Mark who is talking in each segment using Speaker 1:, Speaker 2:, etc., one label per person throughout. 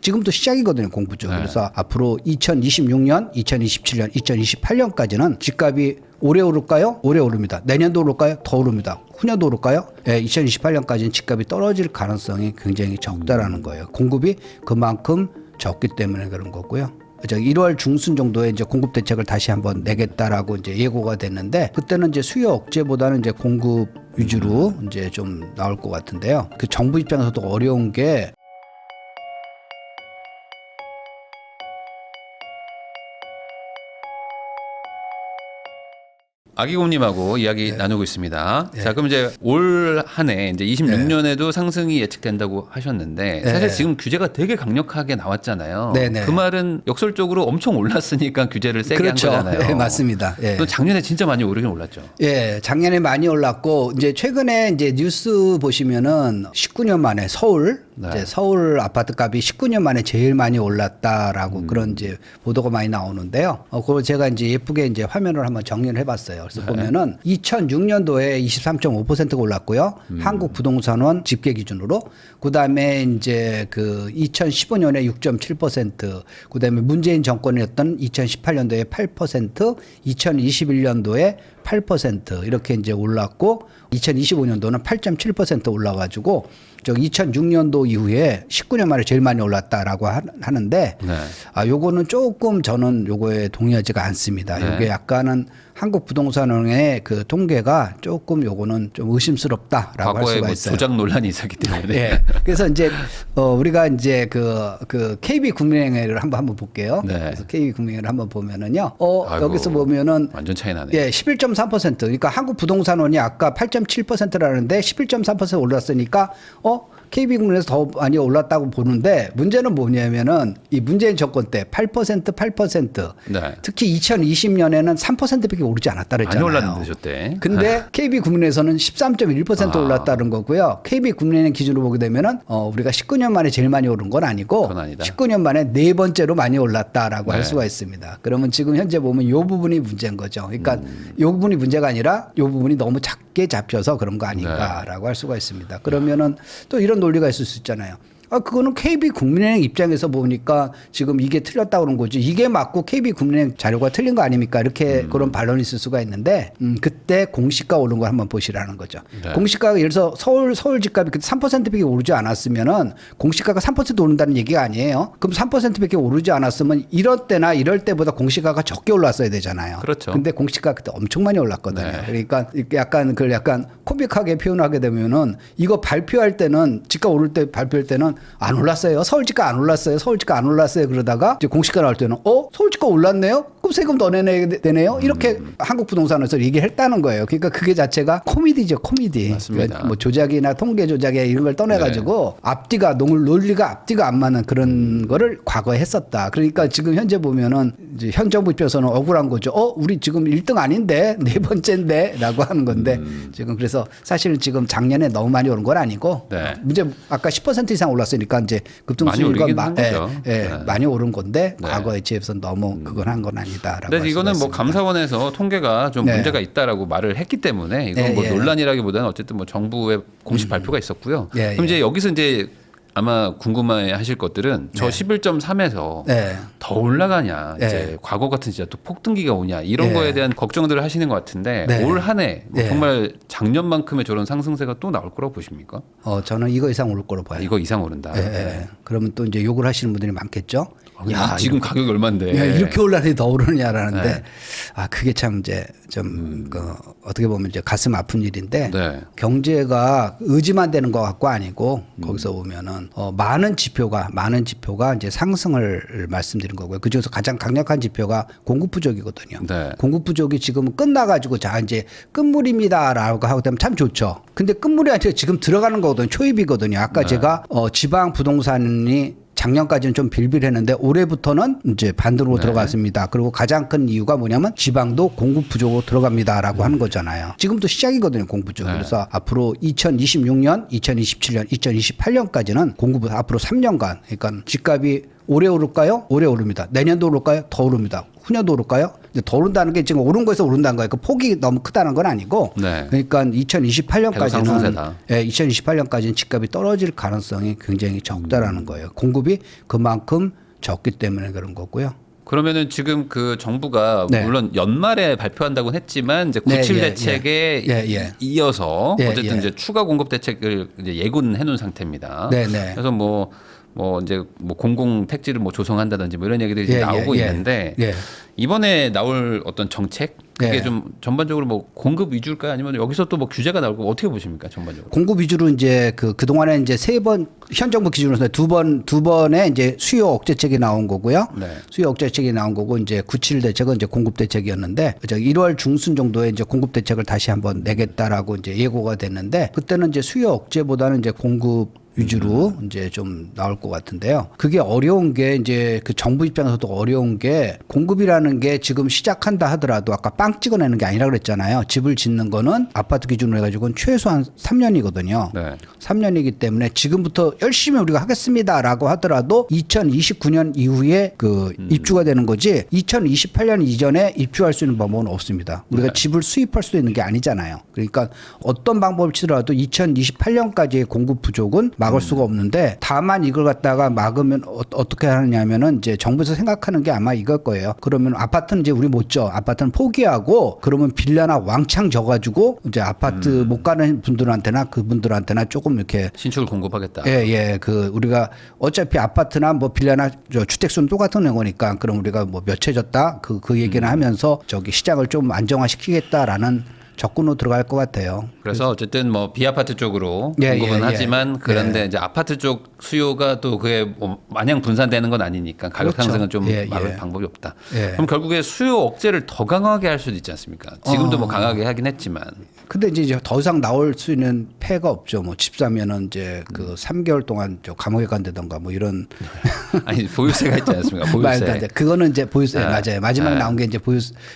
Speaker 1: 지금도 시작이거든요, 공부죠.
Speaker 2: 네.
Speaker 1: 그래서 앞으로 2026년, 2027년, 2028년까지는 집값이 올해 오를까요? 올해 오릅니다. 내년도 오를까요? 더 오릅니다. 후년도 오를까요? 예, 2028년까지는 집값이 떨어질 가능성이 굉장히 적다라는 거예요. 공급이 그만큼 적기 때문에 그런 거고요. 1월 중순 정도에 이제 공급 대책을 다시 한번 내겠다라고 이제 예고가 됐는데 그때는 이제 수요 억제보다는 이제 공급 위주로 이제 좀 나올 것 같은데요. 그 정부 입장에서도 어려운 게
Speaker 2: 아기곰님하고 이야기 나누고 있습니다. 자, 그럼 이제 올 한 해 이제 26년에도 상승이 예측된다고 하셨는데 사실 지금 규제가 되게 강력하게 나왔잖아요.
Speaker 1: 네네.
Speaker 2: 그 말은 역설적으로 엄청 올랐으니까 규제를 세게
Speaker 1: 그렇죠.
Speaker 2: 한 거잖아요.
Speaker 1: 예, 맞습니다. 예.
Speaker 2: 또 작년에 진짜 많이 오르긴 올랐죠.
Speaker 1: 예, 작년에 많이 올랐고 이제 최근에 이제 뉴스 보시면은 19년 만에 서울 이제 서울 아파트 값이 19년 만에 제일 많이 올랐다라고 그런 이제 보도가 많이 나오는데요. 그걸 제가 이제 예쁘게 이제 화면을 한번 정리를 해봤어요. 그래서 보면은 2006년도에 23.5%가 올랐고요. 한국 부동산원 집계 기준으로 그 다음에 이제 그 2015년에 6.7%, 그 다음에 문재인 정권이었던 2018년도에 8%, 2021년도에 8% 이렇게 이제 올랐고 2025년도는 8.7% 올라가지고 저 2006년도 이후에 19년 만에 제일 많이 올랐다라고 하는데 요거는 조금 저는 요거에 동의하지가 않습니다. 요게 약간은 한국 부동산원의 그 통계가 조금 요거는 좀 의심스럽다라고 할 수가
Speaker 2: 과거에
Speaker 1: 있어요.
Speaker 2: 조작 논란이 있었기 때문에.
Speaker 1: 예. 그래서 이제 우리가 이제 그 KB 국민은행을 한번 볼게요. 그래서 KB 국민은행을 한번 보면은요.
Speaker 2: 아이고,
Speaker 1: 여기서 보면은
Speaker 2: 완전 차이 나네.
Speaker 1: 예, 11.3%. 그러니까 한국 부동산원이 아까 8.7%라는데 11.3% 올랐으니까 KB국민에서 더 많이 올랐다고 보는데 문제는 뭐냐면은 이 문재인 정권 때 8%. 특히 2020년에는 3%밖에 오르지 않았다 그랬잖아요.
Speaker 2: 많이 올랐는데 저때.
Speaker 1: 근데 KB국민에서는 13.1% 올랐다는 거고요. KB국민은행 기준으로 보게 되면은 우리가 19년 만에 제일 많이 오른 건 아니고 19년 만에 네 번째로 많이 올랐다라고 할 수가 있습니다. 그러면 지금 현재 보면 이 부분이 문제인 거죠. 그러니까 이 부분이 문제가 아니라 이 부분이 너무 작게 잡혀서 그런 거 아닌가라고 할 수가 있습니다. 그러면은 또 이런 논리가 있을 수 있잖아요. 그거는 KB국민은행 입장에서 보니까 지금 이게 틀렸다고 그런 거지. 이게 맞고 KB국민은행 자료가 틀린 거 아닙니까? 이렇게 그런 반론이 있을 수가 있는데 그때 공시가 오른 걸 한번 보시라는 거죠. 공시가가 예를 들어서 서울 집값이 그때 3%밖에 오르지 않았으면은 공시가가 3% 오른다는 얘기가 아니에요. 그럼 3%밖에 오르지 않았으면 이럴 때보다 공시가가 적게 올랐어야 되잖아요.
Speaker 2: 그렇죠.
Speaker 1: 근데 공시가 그때 엄청 많이 올랐거든요. 그러니까 약간 코믹하게 표현하게 되면은 이거 발표할 때는 집값 오를 때 발표할 때는 안 올랐어요. 서울집가 안 올랐어요. 서울집가 안 올랐어요. 그러다가 이제 공시가 나올 때는 서울집가 올랐네요. 그럼 세금 더 내야 되네요. 이렇게 한국 부동산에서 얘기했다는 거예요. 그러니까 그게 자체가 코미디죠, 코미디.
Speaker 2: 맞습니다.
Speaker 1: 그러니까 뭐 조작이나 통계 조작에 이런 걸 떠나가지고 논리가 앞뒤가 안 맞는 그런 거를 과거에 했었다. 그러니까 지금 현재 보면은 이제 현 정부 입장에서는 억울한 거죠. 우리 지금 1등 아닌데 네 번째인데라고 하는 건데 지금 그래서 사실 지금 작년에 너무 많이 오른 건 아니고 문제 아까 10% 이상 올랐으니까 이제 급등수익은 많이 오른 건데 과거에 비해서 너무 그건 한 건 아니다라고.
Speaker 2: 근데 이거는 뭐 감사원에서 통계가 좀 문제가 있다라고 말을 했기 때문에 이건 뭐 논란이라기보다는 어쨌든 뭐 정부의 공식 발표가 있었고요. 그럼 이제 여기서 이제 아마 궁금해 하실 것들은 저 11.3에서 더 올라가냐, 이제 과거 같은 진짜 또 폭등기가 오냐, 이런 거에 대한 걱정들을 하시는 것 같은데 올 한 해 정말 작년만큼의 저런 상승세가 또 나올 거라고 보십니까?
Speaker 1: 저는 이거 이상 오를 거로 봐요.
Speaker 2: 이거 이상 오른다.
Speaker 1: 그러면 또 이제 욕을 하시는 분들이 많겠죠.
Speaker 2: 야, 지금 가격이 얼마인데?
Speaker 1: 야, 이렇게 올라니 더 오르냐라는데 그게 참 이제 좀 어떻게 보면 이제 가슴 아픈 일인데 경제가 의지만 되는 것 같고 아니고 거기서 보면은 많은 지표가 이제 상승을 말씀드린 거고요. 그중에서 가장 강력한 지표가 공급 부족이거든요. 공급 부족이 지금 끝나가지고 자 이제 끝물입니다라고 하고 되면 참 좋죠. 근데 끝물이 아니라 지금 들어가는 거거든요. 초입이거든요. 아까 제가 지방 부동산이 작년까지는 좀 빌빌했는데 올해부터는 이제 반대로 들어갔습니다. 그리고 가장 큰 이유가 뭐냐면 지방도 공급 부족으로 들어갑니다라고 하는 거잖아요. 지금도 시작이거든요, 공급 부족. 그래서 앞으로 2026년, 2027년, 2028년까지는 공급을 앞으로 3년간 그러니까 집값이 올해 오를까요? 올해 오릅니다. 내년도 오를까요? 더 오릅니다. 후년도 오를까요? 더 오른다는 게 지금 오른 거에서 오른다는 거예요. 그 폭이 너무 크다는 건 아니고.
Speaker 2: 네.
Speaker 1: 그러니까 2028년까지는
Speaker 2: 상승세다.
Speaker 1: 2028년까지는 집값이 떨어질 가능성이 굉장히 적다라는 거예요. 공급이 그만큼 적기 때문에 그런 거고요.
Speaker 2: 그러면은 지금 그 정부가
Speaker 1: 네.
Speaker 2: 물론 연말에 발표한다고는 했지만 이제
Speaker 1: 네,
Speaker 2: 97
Speaker 1: 예,
Speaker 2: 대책에
Speaker 1: 예.
Speaker 2: 이어서
Speaker 1: 예,
Speaker 2: 어쨌든
Speaker 1: 예.
Speaker 2: 이제 추가 공급 대책을 이제 예고는 해놓은 상태입니다.
Speaker 1: 네, 네.
Speaker 2: 그래서 뭐 이제 뭐 공공 택지를 뭐 조성한다든지 뭐 이런 얘기들이 이제 나오고 있는데 이번에 나올 어떤 정책 그게 좀 전반적으로 뭐 공급 위주일까요? 아니면 여기서 또 뭐 규제가 나올까? 어떻게 보십니까? 전반적으로.
Speaker 1: 공급 위주로 이제 그동안에 이제 세 번 현 정부 기준으로 두 번의 이제 수요 억제책이 나온 거고요.
Speaker 2: 네.
Speaker 1: 수요 억제책이 나온 거고 이제 97 대책은 이제 공급 대책이었는데 1월 중순 정도에 이제 공급 대책을 다시 한번 내겠다라고 이제 예고가 됐는데 그때는 이제 수요 억제보다는 이제 공급 위주로 이제 좀 나올 것 같은데요. 그게 어려운 게 이제 그 정부 입장에서도 어려운 게 공급이라는 게 지금 시작한다 하더라도 아까 빵 찍어내는 게 아니라 그랬잖아요. 집을 짓는 거는 아파트 기준으로 해가지고는 최소한 3년이거든요.
Speaker 2: 네.
Speaker 1: 3년이기 때문에 지금부터 열심히 우리가 하겠습니다라고 하더라도 2029년 이후에 그 입주가 되는 거지 2028년 이전에 입주할 수 있는 방법은 없습니다. 우리가 집을 수입할 수 있는 게 아니잖아요. 그러니까 어떤 방법을 치더라도 2028년까지의 공급 부족은 막을 수가 없는데 다만 이걸 갖다가 막으면 어떻게 하느냐면은 이제 정부에서 생각하는 게 아마 이걸 거예요. 그러면 아파트는 이제 우리 못 져. 아파트는 포기하고 그러면 빌라나 왕창 져가지고 이제 아파트 못 가는 분들한테나 그분들한테나 조금 이렇게
Speaker 2: 신축을 공급하겠다.
Speaker 1: 예. 그 우리가 어차피 아파트나 뭐 빌라나 주택수는 똑같은 거니까 그럼 우리가 뭐 몇 채 졌다 그 얘기는 하면서 저기 시장을 좀 안정화시키겠다라는 접근으로 들어갈 것 같아요.
Speaker 2: 그래서 어쨌든 뭐 비아파트 쪽으로
Speaker 1: 예,
Speaker 2: 공급은
Speaker 1: 예,
Speaker 2: 하지만
Speaker 1: 예.
Speaker 2: 그런데 이제 아파트 쪽 수요가 또 그게 뭐 마냥 분산되는 건 아니니까 가격
Speaker 1: 그렇죠.
Speaker 2: 상승은 좀
Speaker 1: 예,
Speaker 2: 막을
Speaker 1: 예.
Speaker 2: 방법이 없다.
Speaker 1: 예.
Speaker 2: 그럼 결국에 수요 억제를 더 강하게 할 수도 있지 않습니까? 지금도 뭐 강하게 하긴 했지만.
Speaker 1: 근데 이제 더 이상 나올 수 있는 폐가 없죠. 뭐 집 사면은 이제 그 3개월 동안 저 감옥에 간다던가 뭐 이런
Speaker 2: 아니 보유세가 있지 않습니까?
Speaker 1: 말도 안
Speaker 2: 보유세.
Speaker 1: 돼. 그거는 이제 보유세
Speaker 2: 네.
Speaker 1: 맞아요. 마지막에
Speaker 2: 네.
Speaker 1: 나온 게 이제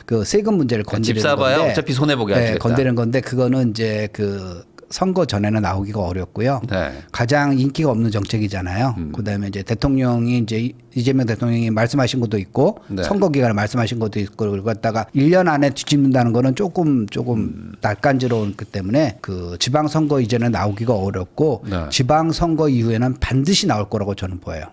Speaker 1: 그 세금 문제를
Speaker 2: 그러니까 집
Speaker 1: 건드리는
Speaker 2: 사봐야
Speaker 1: 건데
Speaker 2: 어차피 손해 보게 하겠다.
Speaker 1: 건드리는 건데 그거는 이제 그 선거 전에는 나오기가 어렵고요.
Speaker 2: 네.
Speaker 1: 가장 인기가 없는 정책이잖아요. 그다음에 이제 대통령이 이제 이재명 대통령이 말씀하신 것도 있고
Speaker 2: 네.
Speaker 1: 선거 기간에 말씀하신 것도 있고 그걸 갖다가 1년 안에 뒤집는다는 거는 조금 낯간지러웠기 때문에 그 지방 선거 이전에 나오기가 어렵고
Speaker 2: 네.
Speaker 1: 지방 선거 이후에는 반드시 나올 거라고 저는 보여요.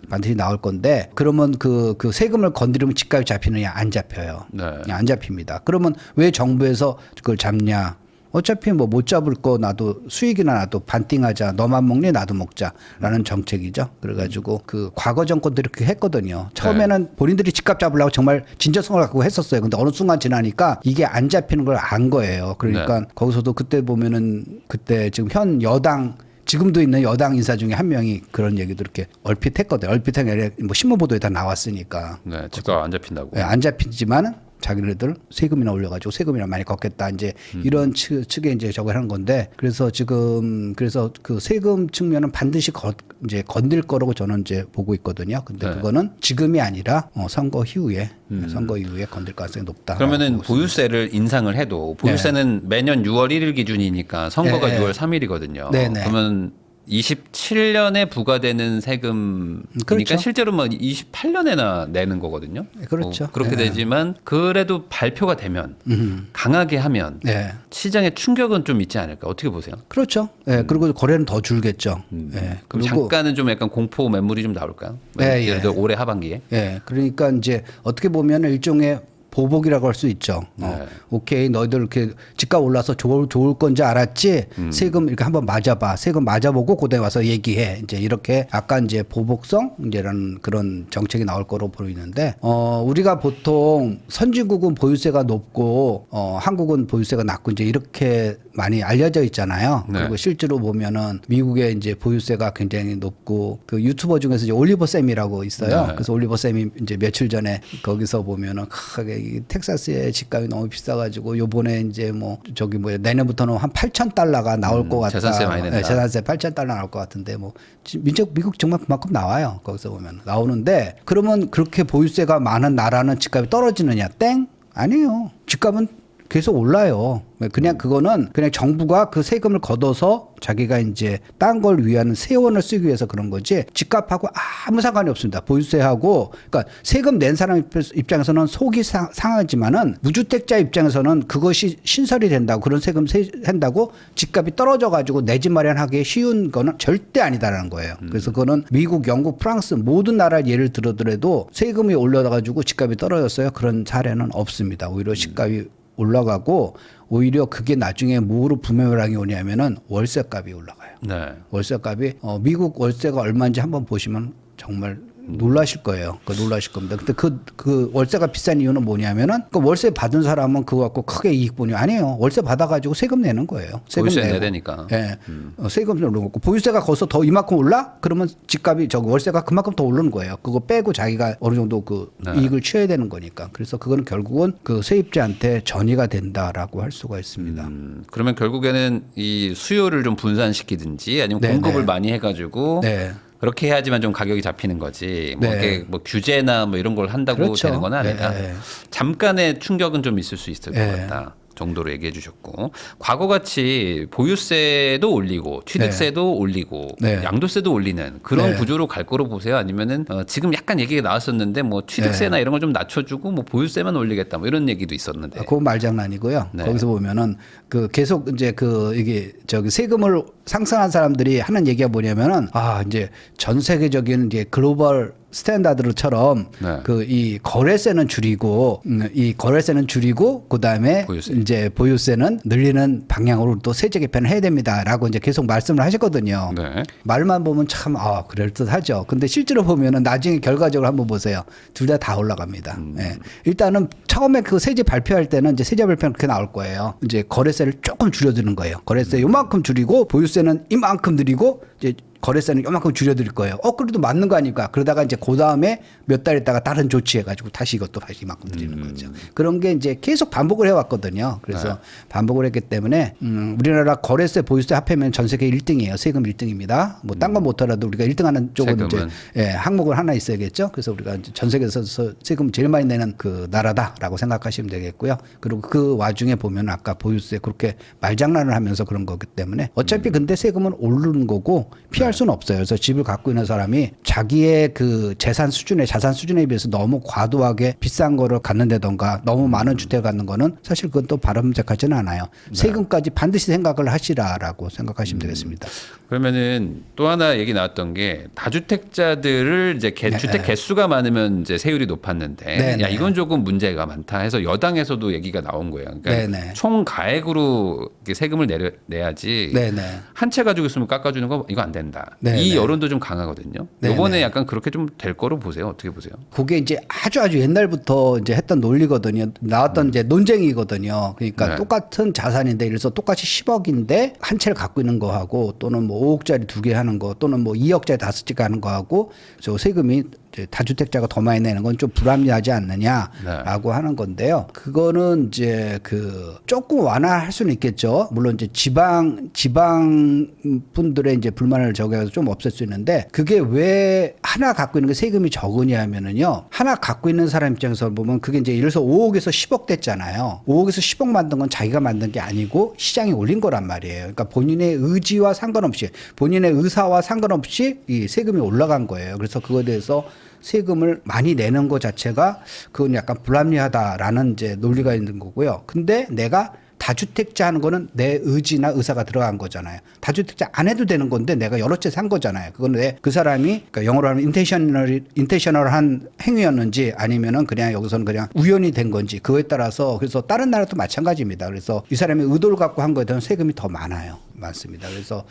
Speaker 1: 반드시 나올 건데 그러면 그 세금을 건드리면 집값이 잡히느냐 안 잡혀요.
Speaker 2: 네.
Speaker 1: 안 잡힙니다. 그러면 왜 정부에서 그걸 잡냐? 어차피 뭐 못 잡을 거 나도 수익이나 나도 반띵하자. 너만 먹니 나도 먹자라는 정책이죠. 그래가지고 그 과거 정권들이 그렇게 했거든요. 처음에는 본인들이 집값 잡으려고 정말 진정성을 갖고 했었어요. 근데 어느 순간 지나니까 이게 안 잡히는 걸 안 거예요. 그러니까 거기서도 그때 보면은 그때 지금 현 여당 지금도 있는 여당 인사 중에 한 명이 그런 얘기도 이렇게 얼핏 했거든요. 얼핏 한 게 뭐 신문 보도에 다 나왔으니까.
Speaker 2: 네, 집값 안 잡힌다고.
Speaker 1: 네, 안 잡히지만은 자기네들 세금이나 올려가지고 세금이나 많이 걷겠다 이제 이런 측에 이제 저걸 하는 건데 그래서 지금 그래서 그 세금 측면은 반드시 이제 건들 거라고 저는 이제 보고 있거든요. 근데
Speaker 2: 네.
Speaker 1: 그거는 지금이 아니라 선거 이후에 건들 가능성이 높다.
Speaker 2: 그러면은 보유세를 인상을 해도 보유세는 매년 6월 1일 기준이니까 선거가
Speaker 1: 네.
Speaker 2: 6월 3일이거든요.
Speaker 1: 네, 네.
Speaker 2: 그러면 27년에 부과되는 세금이니까
Speaker 1: 그렇죠.
Speaker 2: 실제로 뭐 28년에나 내는 거거든요.
Speaker 1: 그렇죠.
Speaker 2: 그렇게
Speaker 1: 네.
Speaker 2: 되지만 그래도 발표가 되면 강하게 하면
Speaker 1: 네.
Speaker 2: 시장에 충격은 좀 있지 않을까? 어떻게 보세요?
Speaker 1: 그렇죠. 예, 그리고 거래는 더 줄겠죠. 예.
Speaker 2: 그럼
Speaker 1: 그리고
Speaker 2: 잠깐은 좀 약간 공포 매물이 좀 나올까요?
Speaker 1: 네,
Speaker 2: 예를
Speaker 1: 예.
Speaker 2: 들어 올해 하반기에.
Speaker 1: 예, 그러니까 이제 어떻게 보면 일종의 보복이라고 할 수 있죠.
Speaker 2: 네.
Speaker 1: 오케이, 너희들 이렇게 집값 올라서 좋을 건지 알았지. 세금 이렇게 한번 맞아봐. 세금 맞아보고 그다음에 와서 얘기해. 이제 이렇게 약간 이제 보복성 이제라는 그런 정책이 나올 거로 보이는데, 우리가 보통 선진국은 보유세가 높고, 한국은 보유세가 낮고 이제 이렇게 많이 알려져 있잖아요.
Speaker 2: 네.
Speaker 1: 그리고 실제로 보면은 미국의 이제 보유세가 굉장히 높고 그 유튜버 중에서 이제 올리버 쌤이라고 있어요.
Speaker 2: 네.
Speaker 1: 그래서 올리버 쌤이 이제 며칠 전에 거기서 보면은 이 텍사스의 집값이 너무 비싸가지고 요번에 이제 뭐 저기 뭐 내년부터는 한 $8,000가 나올 것 같다.
Speaker 2: 재산세 많이 낸다.
Speaker 1: 네, 재산세 $8,000 나올 것 같은데 뭐 미국 정말 그만큼 나와요. 거기서 보면 나오는데 그러면 그렇게 보유세가 많은 나라는 집값이 떨어지느냐? 땡 아니에요. 집값은 계속 올라요. 그냥 그거는 그냥 정부가 그 세금을 걷어서 자기가 이제 딴 걸 위한 세원을 쓰기 위해서 그런 거지 집값하고 아무 상관이 없습니다. 보유세하고 그러니까 세금 낸 사람 입장에서는 속이 상하지만은 무주택자 입장에서는 그것이 신설이 된다고 그런 세금 한다고 집값이 떨어져 가지고 내 집 마련하기 쉬운 거는 절대 아니다라는 거예요. 그래서 그거는 미국, 영국, 프랑스 모든 나라 예를 들어더라도 세금이 올라가 가지고 집값이 떨어졌어요. 그런 사례는 없습니다. 오히려 집값이 올라가고 오히려 그게 나중에 뭐로 부메랑이 오냐면은 월세값이 올라가요.
Speaker 2: 네.
Speaker 1: 월세값이 미국 월세가 얼마인지 한번 보시면 정말 놀라실 거예요. 놀라실 겁니다. 근데 그 월세가 비싼 이유는 뭐냐면은 그 월세 받은 사람은 그거 갖고 크게 이익 보니 아니에요. 월세 받아가지고 세금 내는 거예요. 세금
Speaker 2: 보유세
Speaker 1: 내고.
Speaker 2: 내야 되니까.
Speaker 1: 예. 세금 내고 보유세가 거기서 더 이만큼 올라? 그러면 집값이 월세가 그만큼 더 오르는 거예요. 그거 빼고 자기가 어느 정도 그 이익을 취해야 되는 거니까. 그래서 그거는 결국은 그 세입자한테 전이가 된다라고 할 수가 있습니다.
Speaker 2: 그러면 결국에는 이 수요를 좀 분산시키든지 아니면 공급을 많이 해가지고.
Speaker 1: 네.
Speaker 2: 그렇게 해야지만 좀 가격이 잡히는 거지. 뭐
Speaker 1: 네.
Speaker 2: 이게 뭐 규제나 뭐 이런 걸 한다고
Speaker 1: 그렇죠.
Speaker 2: 되는 건 아니다.
Speaker 1: 네.
Speaker 2: 잠깐의 충격은 좀 있을 수 있을 것 같다. 정도로 얘기해 주셨고 과거같이 보유세도 올리고 취득세도 올리고 양도세도 올리는 그런 구조로 갈 거로 보세요? 아니면은 지금 약간 얘기가 나왔었는데 뭐 취득세나 이런 걸 좀 낮춰주고 뭐 보유세만 올리겠다 뭐 이런 얘기도 있었는데
Speaker 1: 그거 말장난이고요. 거기서 보면은 그 계속 이제 이게 세금을 상승한 사람들이 하는 얘기가 뭐냐면은 이제 전 세계적인 이제 글로벌 스탠다드처럼 이 거래세는 줄이고 그다음에 이제 보유세는 늘리는 방향으로 또 세제 개편을 해야 됩니다라고 이제 계속 말씀을 하셨거든요.
Speaker 2: 네.
Speaker 1: 말만 보면 참 그럴듯하죠. 근데 실제로 보면은 나중에 결과적으로 한번 보세요. 둘 다 올라갑니다. 일단은 처음에 그 세제 발표할 때는 이제 세제 발표는 그렇게 나올 거예요. 이제 거래세를 조금 줄여드는 거예요. 거래세 요만큼 줄이고 보유세는 이만큼 늘리고 이제 거래세는 요만큼 줄여드릴 거예요. 그래도 맞는 거 아닙니까? 그러다가 이제 그 다음에 몇 달 있다가 다른 조치해가지고 다시 이것도 다시 이만큼 드리는 거죠. 그런 게 이제 계속 반복을 해왔거든요. 그래서 반복을 했기 때문에 우리나라 거래세, 보유세 합하면 전 세계 1등이에요. 세금 1등입니다. 뭐 딴 건 못하라도 우리가 1등하는 쪽은 이제 항목을 하나 있어야겠죠. 그래서 우리가 이제 전 세계에서 세금 제일 많이 내는 그 나라다라고 생각하시면 되겠고요. 그리고 그 와중에 보면 아까 보유세 그렇게 말장난을 하면서 그런 거기 때문에 어차피 근데 세금은 오르는 거고 피할 수는 없어요. 그래서 집을 갖고 있는 사람이 자기의 그 자산 수준에 비해서 너무 과도하게 비싼 거를 갖는다던가 너무 많은 주택을 갖는 거는 사실 그건 또 바람직하지는 않아요. 세금까지 반드시 생각을 하시라라고 생각하시면 되겠습니다.
Speaker 2: 그러면은 또 하나 얘기 나왔던 게 다주택자들을 이제 주택 개수가 많으면 이제 세율이 높았는데 야 이건 조금 문제가 많다 해서 여당에서도 얘기가 나온 거예요. 그러니까 총 가액으로 세금을 내야지 한 채 가지고 있으면 깎아주는 거 이거 안 된다. 이 여론도 좀 강하거든요. 이번에 약간 그렇게 좀 될 거로 보세요. 어떻게 보세요?
Speaker 1: 그게 이제 아주 옛날부터 이제 했던 논리거든요. 나왔던 이제 논쟁이거든요. 그러니까 똑같은 자산인데 이래서 똑같이 10억인데 한 채를 갖고 있는 거하고 또는 뭐 5억짜리 2개 하는 거 또는 뭐 2억짜리 5개 하는 거하고 저 세금이 다주택자가 더 많이 내는 건 좀 불합리하지 않느냐라고 하는 건데요. 그거는 이제 조금 완화할 수는 있겠죠. 물론 이제 지방 분들의 이제 불만을 저기해서 좀 없앨 수 있는데 그게 왜 하나 갖고 있는 게 세금이 적으냐 하면은요. 하나 갖고 있는 사람 입장에서 보면 그게 이제 예를 들어서 5억에서 10억 됐잖아요. 5억에서 10억 만든 건 자기가 만든 게 아니고 시장이 올린 거란 말이에요. 그러니까 본인의 의지와 상관없이 본인의 의사와 상관없이 이 세금이 올라간 거예요. 그래서 그거에 대해서 세금을 많이 내는 것 자체가 그건 약간 불합리하다라는 이제 논리가 있는 거고요. 근데 내가 다주택자 하는 거는 내 의지나 의사가 들어간 거잖아요. 다주택자 안 해도 되는 건데 내가 여러 채 산 거잖아요. 그건 왜 그 사람이 그러니까 영어로 하면 인텐셔널한 행위였는지 아니면은 그냥 여기서는 그냥 우연이 된 건지 그거에 따라서 그래서 다른 나라도 마찬가지입니다. 그래서 이 사람이 의도를 갖고 한 거에 대한 세금이 더 많습니다. 그래서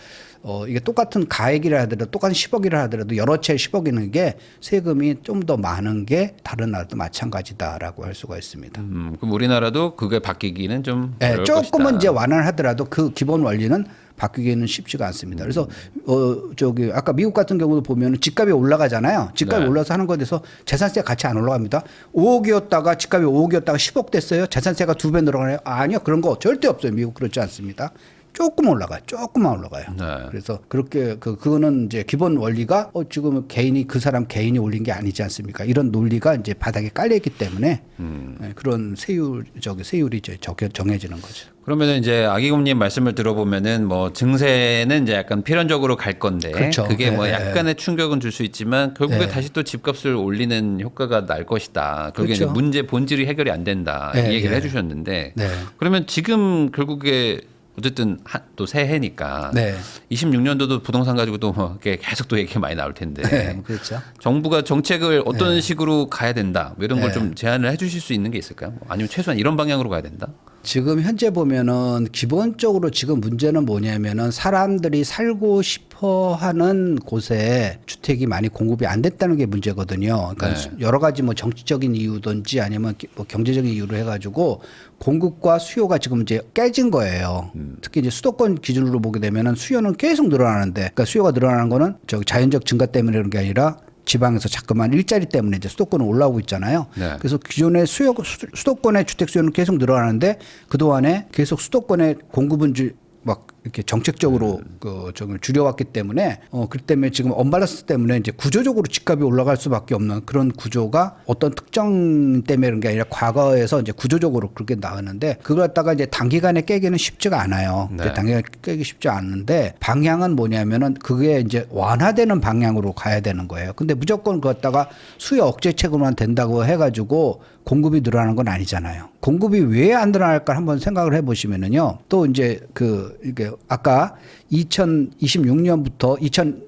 Speaker 1: 이게 똑같은 가액이라 하더라도 똑같은 10억이라 하더라도 여러 채 10억이는 게 세금이 좀 더 많은 게 다른 나라도 마찬가지다라고 할 수가 있습니다.
Speaker 2: 그럼 우리나라도 그게 바뀌기는 좀 어려울
Speaker 1: 조금은
Speaker 2: 것이다.
Speaker 1: 이제 완화를 하더라도 그 기본 원리는 바뀌기는 쉽지가 않습니다. 그래서 아까 미국 같은 경우도 보면 집값이 올라가잖아요. 집값이 올라서 하는 거에 대해서 재산세가 같이 안 올라갑니다. 5억이었다가 집값이 5억이었다가 10억 됐어요. 재산세가 2배 늘어나요? 아니요. 그런 거 절대 없어요. 미국 그렇지 않습니다. 조금만 올라가요.
Speaker 2: 네.
Speaker 1: 그래서 그렇게 그거는 이제 기본 원리가 지금 그 사람 개인이 올린 게 아니지 않습니까? 이런 논리가 이제 바닥에 깔려 있기 때문에 그런 세율이 이제 정해지는 거죠.
Speaker 2: 그러면 이제 아기곰님 말씀을 들어보면은 뭐 증세는 이제 약간 필연적으로 갈 건데
Speaker 1: 그렇죠.
Speaker 2: 그게 뭐
Speaker 1: 네.
Speaker 2: 약간의 충격은 줄 수 있지만 결국에
Speaker 1: 네.
Speaker 2: 다시 또 집값을 올리는 효과가 날 것이다. 결국에
Speaker 1: 그렇죠.
Speaker 2: 이제 문제 본질이 해결이 안 된다.
Speaker 1: 네.
Speaker 2: 이 얘기를
Speaker 1: 네.
Speaker 2: 해주셨는데
Speaker 1: 네.
Speaker 2: 그러면 지금 결국에 어쨌든 또 새해니까
Speaker 1: 네.
Speaker 2: 26년도도 부동산 가지고 또 뭐 이렇게 계속 또 얘기 많이 나올 텐데
Speaker 1: 네. 그렇죠.
Speaker 2: 정부가 정책을 어떤 식으로 가야 된다 뭐 이런 걸 좀 제안을 해주실 수 있는 게 있을까요? 아니면 최소한 이런 방향으로 가야 된다?
Speaker 1: 지금 현재 보면은 기본적으로 지금 문제는 뭐냐면은 사람들이 살고 싶어 하는 곳에 주택이 많이 공급이 안 됐다는 게 문제거든요. 그러니까
Speaker 2: 네.
Speaker 1: 여러 가지 뭐 정치적인 이유든지 아니면 뭐 경제적인 이유로 해가지고 공급과 수요가 지금 이제 깨진 거예요. 특히 이제 수도권 기준으로 보게 되면은 수요는 계속 늘어나는데, 그러니까 수요가 늘어나는 거는 자연적 증가 때문에 그런 게 아니라 지방에서 자꾸만 일자리 때문에 이제 수도권은 올라오고 있잖아요.
Speaker 2: 네.
Speaker 1: 그래서 기존의 수도권의 주택 수요는 계속 늘어나는데 그동안에 계속 수도권의 공급은 막 이렇게 정책적으로 좀 줄여왔기 때문에 그렇기 때문에 지금 언밸런스 때문에 이제 구조적으로 집값이 올라갈 수밖에 없는 그런 구조가 어떤 특정 때문에 그런 게 아니라 과거에서 이제 구조적으로 그렇게 나왔는데 그걸 갖다가 이제 단기간에 깨기는 쉽지가 않아요.
Speaker 2: 네.
Speaker 1: 단기간에 깨기 쉽지 않은데 방향은 뭐냐면은 그게 이제 완화되는 방향으로 가야 되는 거예요. 근데 무조건 그거 갖다가 수요 억제책으로만 된다고 해가지고 공급이 늘어나는 건 아니잖아요. 공급이 왜 안 늘어날까 한번 생각을 해보시면은요. 또 이제 이게 아까 2026년부터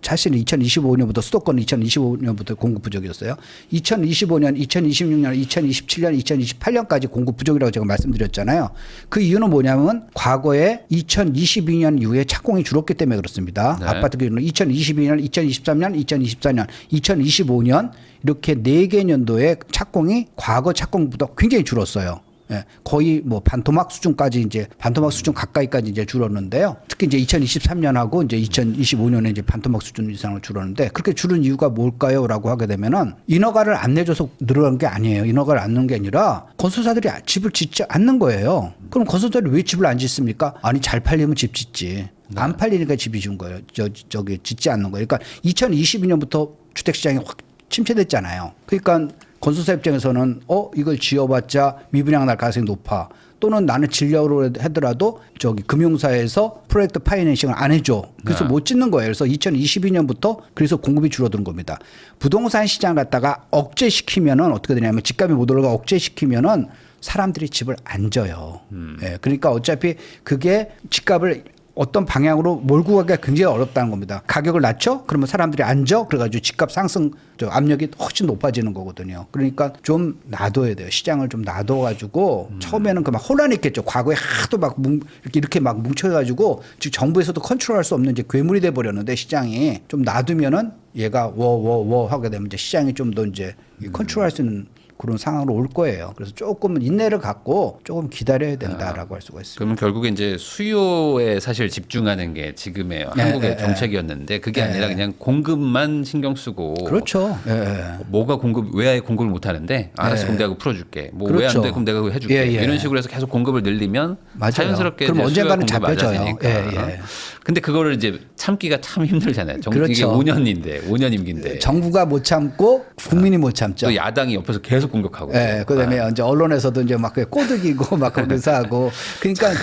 Speaker 1: 사실은 2025년부터 수도권은 2025년부터 공급 부족이었어요. 2025년, 2026년, 2027년, 2028년까지 공급 부족이라고 제가 말씀드렸잖아요. 그 이유는 뭐냐면 과거에 2022년 이후에 착공이 줄었기 때문에 그렇습니다.
Speaker 2: 네.
Speaker 1: 아파트 기준으로 2022년, 2023년, 2024년, 2025년 이렇게 4개 년도에 착공이 과거 착공보다 굉장히 줄었어요. 예, 거의 뭐 반토막 수준까지 이제 반토막 수준 가까이까지 이제 줄었는데요. 특히 이제 2023년하고 이제 2025년에 이제 반토막 수준 이상으로 줄었는데 그렇게 줄은 이유가 뭘까요?라고 하게 되면은 인허가를 안 내줘서 늘어난 게 아니에요. 인허가를 안 넣은 게 아니라 건설사들이 집을 짓지 않는 거예요. 그럼 건설사들이 왜 집을 안 짓습니까? 아니 잘 팔리면 집 짓지. 안 팔리니까 집이 준 거예요. 저기 짓지 않는 거예요. 그러니까 2022년부터 주택 시장이 확 침체됐잖아요. 그러니까 건설사 입장에서는 이걸 지어봤자 미분양 날 가능성이 높아. 또는 나는 지려고 하더라도 금융사에서 프로젝트 파이낸싱을 안 해줘. 그래서 못 짓는 거예요. 그래서 2022년부터 그래서 공급이 줄어드는 겁니다. 부동산 시장 갖다가 억제시키면은 어떻게 되냐면 집값이 못 올라가 억제시키면은 사람들이 집을 안 져요. 예, 그러니까 어차피 그게 집값을 어떤 방향으로 몰고 가기가 굉장히 어렵다는 겁니다. 가격을 낮춰? 그러면 사람들이 앉아? 그래가지고 집값 상승 압력이 훨씬 높아지는 거거든요. 그러니까 좀 놔둬야 돼요. 시장을 좀 놔둬가지고 처음에는 그 막 혼란이 있겠죠. 과거에 하도 막 이렇게 막 뭉쳐가지고 지금 정부에서도 컨트롤할 수 없는 이제 괴물이 돼 버렸는데 시장이 좀 놔두면은 얘가 워워워 하게 되면 이제 시장이 좀 더 이제 컨트롤할 수 있는 그런 상황으로 올 거예요. 그래서 조금 인내를 갖고 조금 기다려야 된다라고 할 수가 있습니다.
Speaker 2: 그러면 결국에 이제 수요에 사실 집중하는 게 지금의 한국의 정책이었는데 그게 아니라 그냥 공급만 신경 쓰고
Speaker 1: 그렇죠.
Speaker 2: 뭐가 왜 공급을 못 하는데 알았어 그럼 내가 풀어줄게. 뭐 왜 안 돼? 그럼 내가 그거 해줄게. 이런 식으로 해서 계속 공급을 늘리면
Speaker 1: 맞아요.
Speaker 2: 자연스럽게
Speaker 1: 그럼 언젠가는
Speaker 2: 공급이
Speaker 1: 잡혀져요.
Speaker 2: 맞아지니까. 근데 그거를 이제 참기가 참 힘들잖아요.
Speaker 1: 그렇죠.
Speaker 2: 이게 5년 임기인데
Speaker 1: 정부가 못 참고 국민이 못 참죠.
Speaker 2: 또 야당이 옆에서 계속 공격하고.
Speaker 1: 네, 그다음에 이제 언론에서도 이제 막 꼬드기고 막 그러면서 하고. 그러니까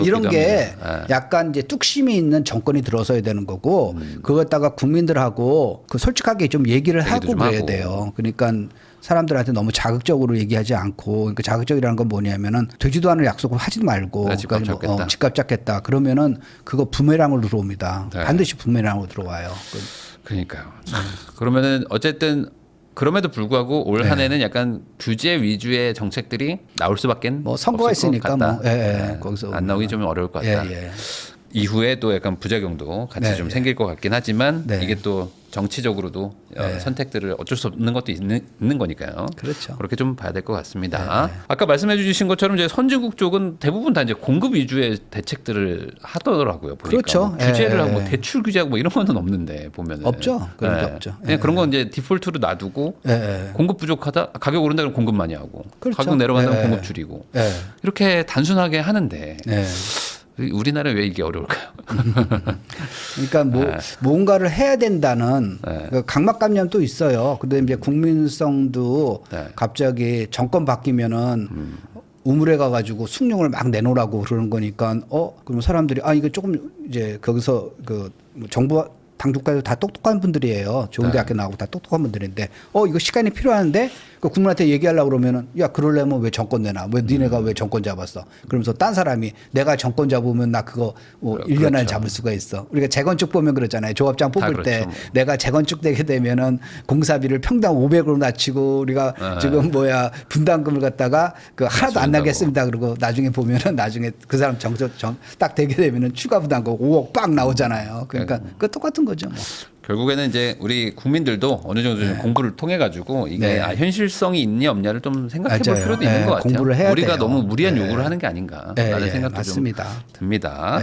Speaker 1: 이런 게 약간 이제 뚝심이 있는 정권이 들어서야 되는 거고 그것다가 국민들하고 솔직하게 좀 얘기를 하고 그래야 돼요. 그러니까 사람들한테 너무 자극적으로 얘기하지 않고, 그러니까 자극적이라는 건 뭐냐면은 되지도 않을 약속을 하지 말고
Speaker 2: 집값 잡겠다.
Speaker 1: 집값 잡겠다. 그러면은 그거 부메랑으로 들어옵니다.
Speaker 2: 네.
Speaker 1: 반드시 부메랑으로 들어와요.
Speaker 2: 그러니까요. 그러면은 어쨌든 그럼에도 불구하고 올 한 해는 약간 규제 위주의 정책들이 나올 수밖에
Speaker 1: 뭐 선거가
Speaker 2: 없을 것
Speaker 1: 있으니까
Speaker 2: 같다.
Speaker 1: 뭐 거기서
Speaker 2: 안 나오기 좀 어려울 것 같다. 이후에 또 약간 부작용도 같이 좀 생길 것 같긴 하지만 이게 또 정치적으로도 선택들을 어쩔 수 없는 것도 있는 거니까요.
Speaker 1: 그렇죠.
Speaker 2: 그렇게 좀 봐야 될 것 같습니다. 아까 말씀해 주신 것처럼 이제 선진국 쪽은 대부분 다 이제 공급 위주의 대책들을 하더라고요. 보니까
Speaker 1: 그렇죠.
Speaker 2: 뭐 규제를 하고 뭐 대출 규제하고 뭐 이런 거는 없는데 보면은
Speaker 1: 없죠. 그런 게 없죠.
Speaker 2: 그냥 그런 건 이제 디폴트로 놔두고 공급 부족하다 가격 오른다 그러면 공급 많이 하고
Speaker 1: 그렇죠.
Speaker 2: 가격 내려간다면 공급 줄이고 이렇게 단순하게 하는데 우리나라는 왜 이게 어려울까요?
Speaker 1: 그러니까 뭔가를 해야 된다는 그 각막감염도 있어요. 근데 이제 국민성도 갑자기 정권 바뀌면은 우물에 가가지고 숭늉을 막 내놓으라고 그러는 거니까 그러면 사람들이 이거 조금 이제 거기서 그 정부 당국가도 다 똑똑한 분들이에요. 좋은 대학교 나오고 다 똑똑한 분들인데 이거 시간이 필요한데 그 국민한테 얘기하려고 그러면은 야 그러려면 왜 정권 내놔? 왜 니네가 왜 정권 잡았어? 그러면서 딴 사람이 내가 정권 잡으면 나 그거 1년 안에
Speaker 2: 그렇죠.
Speaker 1: 잡을 수가 있어. 우리가 재건축 보면 그러잖아요. 조합장 뽑을
Speaker 2: 그렇죠.
Speaker 1: 때 내가 재건축 되게 되면은 공사비를 평당 500으로 낮추고 우리가 지금 분담금을 갖다가 그 하나도 안 나겠습니다. 그러고 나중에 보면은 나중에 그 사람 딱 되게 되면은 추가 부담금 5억 빡 나오잖아요. 그러니까 그 똑같은 거죠. 뭐.
Speaker 2: 결국에는 이제 우리 국민들도 어느 정도 좀 공부를 통해 가지고 이게 현실성이 있냐 없냐를 좀 생각해 볼 필요도 있는 것 같아요.
Speaker 1: 공부를 해야
Speaker 2: 우리가
Speaker 1: 돼요.
Speaker 2: 너무 무리한 요구를 하는 게 아닌가라는 생각도
Speaker 1: 맞습니다.
Speaker 2: 좀 듭니다.